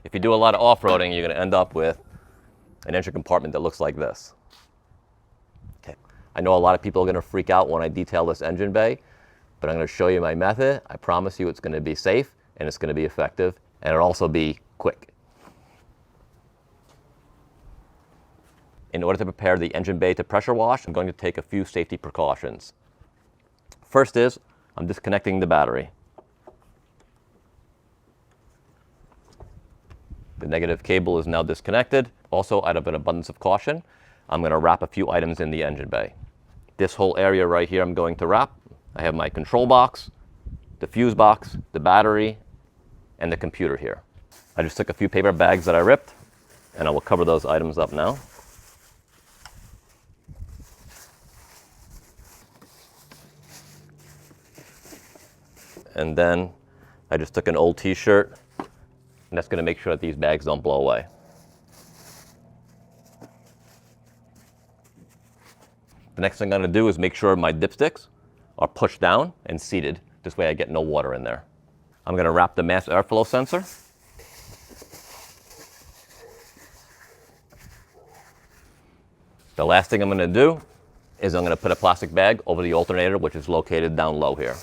If you do a lot of off-roading, you're going to end up with an engine compartment that looks like this. Okay. I know a lot of people are going to freak out when I detail this engine bay, but I'm going to show you my method. I promise you it's going to be safe, and it's going to be effective, and it'll also be quick. In order to prepare the engine bay to pressure wash, I'm going to take a few safety precautions. First is, I'm disconnecting the battery. The negative cable is now disconnected. Also, out of an abundance of caution, I'm going to wrap a few items in the engine bay. This whole area right here I'm going to wrap. I have my control box, the fuse box, the battery, and the computer here. I just took a few paper bags that I ripped, and I will cover those items up now. And then I just took an old t-shirt, and that's going to make sure that these bags don't blow away. The next thing I'm going to do is make sure my dipsticks are pushed down and seated. This way I get no water in there. I'm going to wrap the mass airflow sensor. The last thing I'm going to do is I'm going to put a plastic bag over the alternator, which is located down low here.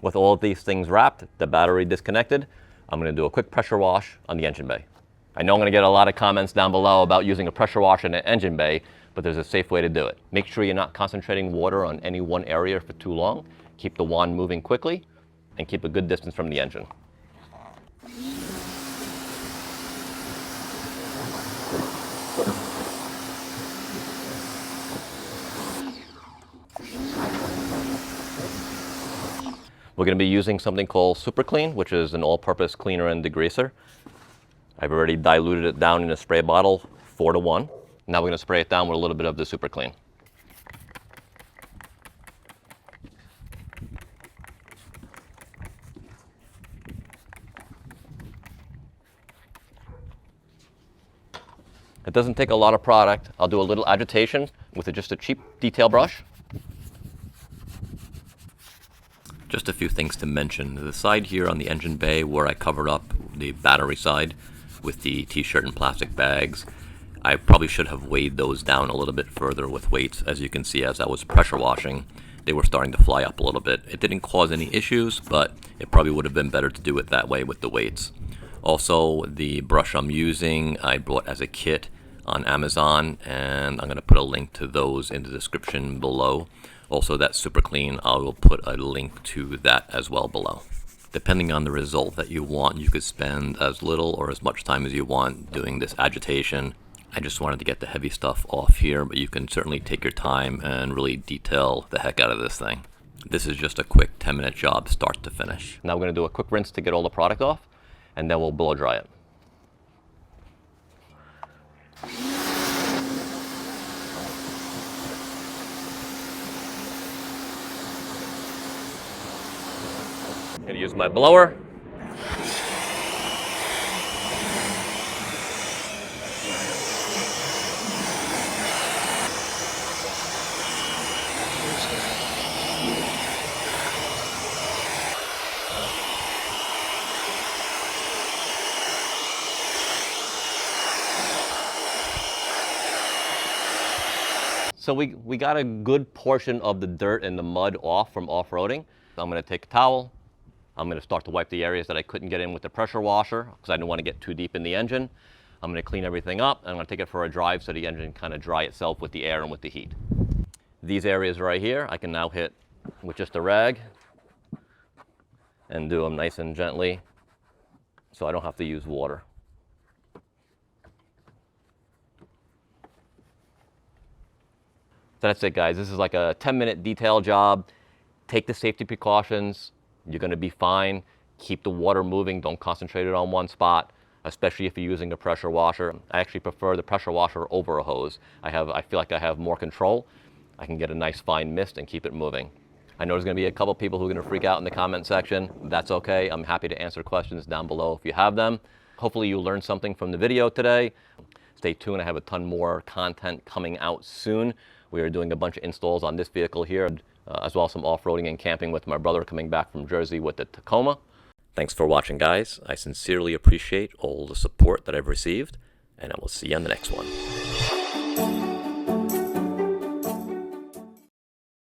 With all of these things wrapped, the battery disconnected, I'm going to do a quick pressure wash on the engine bay. I know I'm going to get a lot of comments down below about using a pressure wash in an engine bay, but there's a safe way to do it. Make sure you're not concentrating water on any one area for too long. Keep the wand moving quickly, and keep a good distance from the engine. We're going to be using something called Super Clean, which is an all-purpose cleaner and degreaser. I've already diluted it down in a spray bottle 4:1. Now we're going to spray it down with a little bit of the Super Clean. It doesn't take a lot of product. I'll do a little agitation with just a cheap detail brush. Just a few things to mention. The side here on the engine bay where I covered up the battery side with the t-shirt and plastic bags, I probably should have weighed those down a little bit further with weights. As you can see, as I was pressure washing, they were starting to fly up a little bit. It didn't cause any issues, but it probably would have been better to do it that way with the weights. Also, the brush I'm using, I bought as a kit on Amazon, and I'm going to put a link to those in the description below. Also, that Super Clean, I will put a link to that as well below. Depending on the result that you want, you could spend as little or as much time as you want doing this agitation. I just wanted to get the heavy stuff off here, but you can certainly take your time and really detail the heck out of this thing. This is just a quick 10-minute job, start to finish. Now we're going to do a quick rinse to get all the product off, and then we'll blow dry it. I'm going to use my blower. So we got a good portion of the dirt and the mud off from off-roading. I'm going to take a towel. I'm going to start to wipe the areas that I couldn't get in with the pressure washer because I didn't want to get too deep in the engine. I'm going to clean everything up, and I'm going to take it for a drive so the engine kind of dry itself with the air and with the heat. These areas right here, I can now hit with just a rag and do them nice and gently so I don't have to use water. So that's it, guys. This is like a 10-minute detail job. Take the safety precautions. You're going to be fine. Keep the water moving. Don't concentrate it on one spot, especially if you're using a pressure washer. I actually prefer the pressure washer over a hose. I feel like I have more control. I can get a nice fine mist and keep it moving. I know there's going to be a couple people who are going to freak out in the comment section. That's okay. I'm happy to answer questions down below if you have them. Hopefully you learned something from the video today. Stay tuned. I have a ton more content coming out soon. We are doing a bunch of installs on this vehicle here. as well as some off-roading and camping with my brother coming back from Jersey with the Tacoma. Thanks for watching, guys. I sincerely appreciate all the support that I've received, and I will see you on the next one.